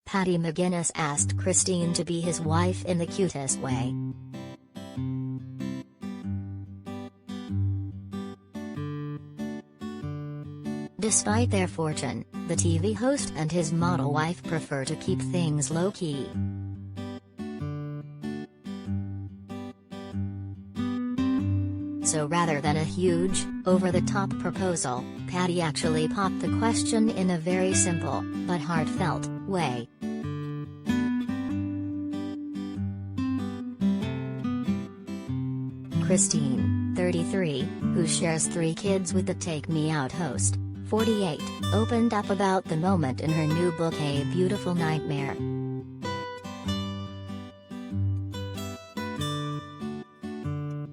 Paddy McGuinness asked Christine to be his wife in the cutest way. Despite their fortune, the TV host and his model wife prefer to keep things low-key. So rather than a huge, over-the-top proposal, Paddy actually popped the question in a very simple, but heartfelt, way. Christine, 33, who shares 3 kids with the Take Me Out host, 48, opened up about the moment in her new book A Beautiful Nightmare.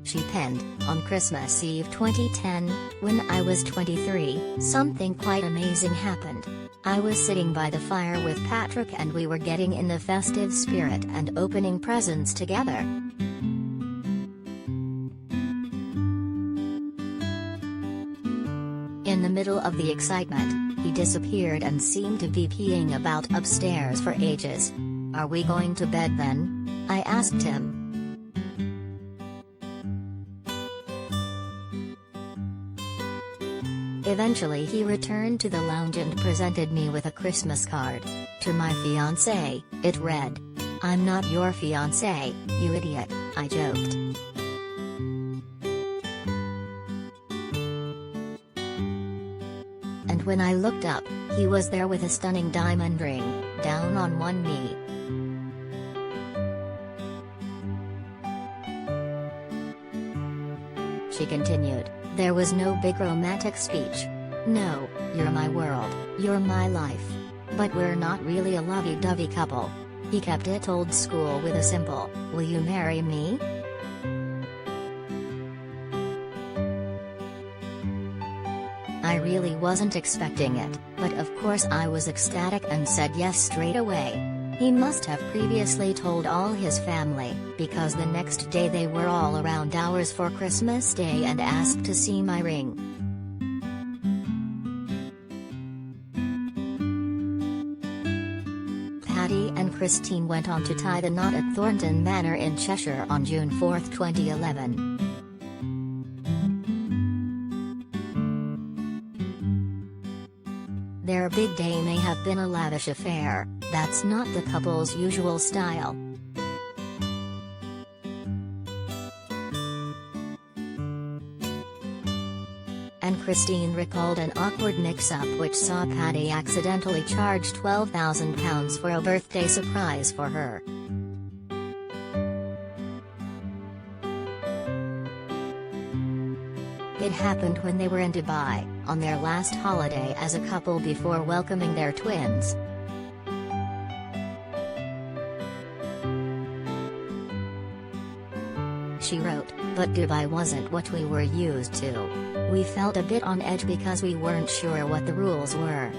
She penned, on Christmas Eve 2010, "When I was 23, something quite amazing happened. I was sitting by the fire with Patrick and we were getting in the festive spirit and opening presents together. In the middle of the excitement, he disappeared and seemed to be peeing about upstairs for ages. Are we going to bed then? I asked him. Eventually he returned to the lounge and presented me with a Christmas card. To my fiancé, it read, "I'm not your fiancé, you idiot," I joked. And when I looked up, he was there with a stunning diamond ring, down on one knee. She continued, "There was no big romantic speech. No, you're my world, you're my life. But we're not really a lovey-dovey couple." He kept it old school with a simple, "Will you marry me?" I really wasn't expecting it, but of course I was ecstatic and said yes straight away. He must have previously told all his family, because the next day they were all around ours for Christmas Day and asked to see my ring. Paddy and Christine went on to tie the knot at Thornton Manor in Cheshire on June 4, 2011. Their big day may have been a lavish affair, that's not the couple's usual style. And Christine recalled an awkward mix-up which saw Paddy accidentally charge £12,000 for a birthday surprise for her. It happened when they were in Dubai, on their last holiday as a couple before welcoming their twins. She wrote, "But Dubai wasn't what we were used to. We felt a bit on edge because we weren't sure what the rules were.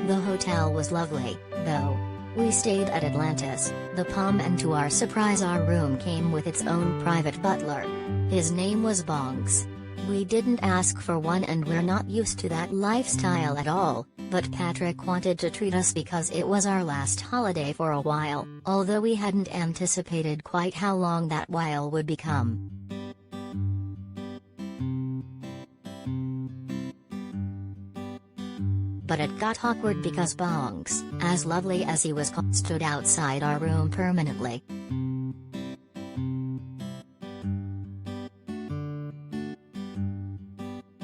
The hotel was lovely, though. We stayed at Atlantis, the Palm, and to our surprise our room came with its own private butler. His name was Bonks. We didn't ask for one and we're not used to that lifestyle at all, but Patrick wanted to treat us because it was our last holiday for a while, although we hadn't anticipated quite how long that while would become. But it got awkward because Bonks, as lovely as he was, stood outside our room permanently.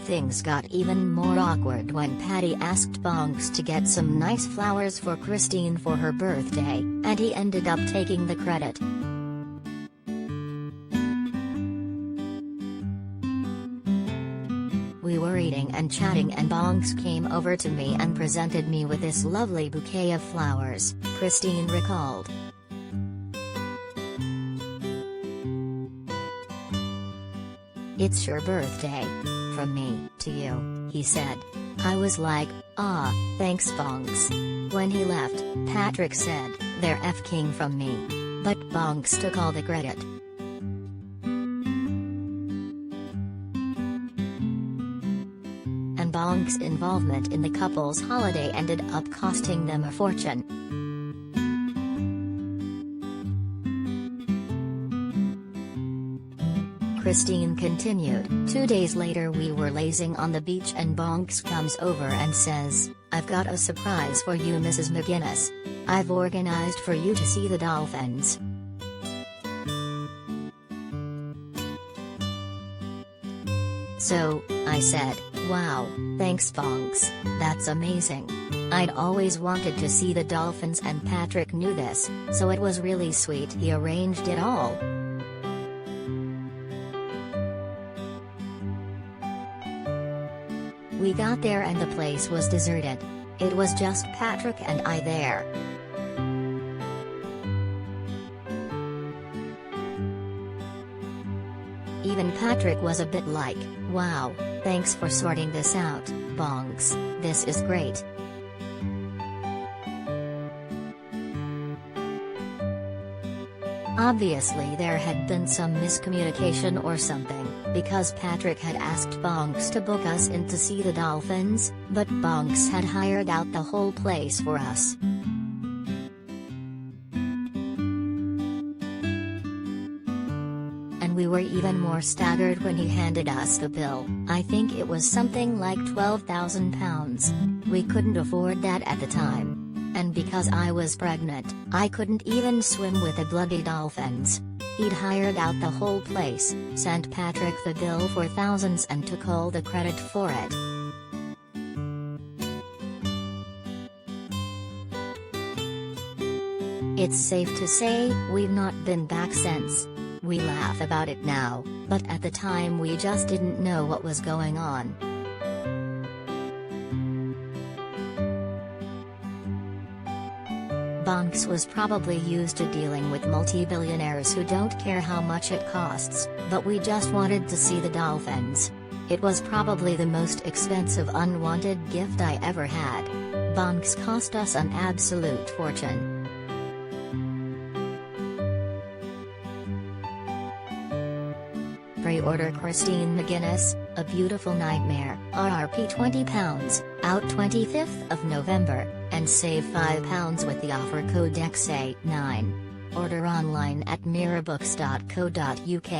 Things got even more awkward when Paddy asked Bonks to get some nice flowers for Christine for her birthday, and he ended up taking the credit. We were eating and chatting and Bonks came over to me and presented me with this lovely bouquet of flowers, Christine recalled. "It's your birthday. From me to you," he said. I was like, "Ah, thanks Bonks." When he left, Patrick said, "They're F-king from me." But Bonks took all the credit. And Bonk's involvement in the couple's holiday ended up costing them a fortune. Christine continued, 2 days later we were lazing on the beach and Bonks comes over and says, "I've got a surprise for you, Mrs. McGuinness. I've organized for you to see the dolphins." So, I said, "Wow, thanks Bonks, that's amazing. I'd always wanted to see the dolphins and Patrick knew this, so it was really sweet he arranged it all." We got there and the place was deserted. It was just Patrick and I there. Even Patrick was a bit like, "Wow, thanks for sorting this out, Bonks, this is great." Obviously there had been some miscommunication or something, because Patrick had asked Bonks to book us in to see the dolphins, but Bonks had hired out the whole place for us. And we were even more staggered when he handed us the bill. I think it was something like £12,000. We couldn't afford that at the time. And because I was pregnant, I couldn't even swim with the bloody dolphins. He'd hired out the whole place, sent Patrick the bill for thousands and took all the credit for it. It's safe to say, we've not been back since. We laugh about it now, but at the time we just didn't know what was going on. Bonks was probably used to dealing with multi-billionaires who don't care how much it costs, but we just wanted to see the dolphins. It was probably the most expensive unwanted gift I ever had. Bonks cost us an absolute fortune. Pre-order Christine McGuinness, A Beautiful Nightmare, RRP £20, out 25th of November, and save £5 with the offer code XA9. Order online at mirrorbooks.co.uk.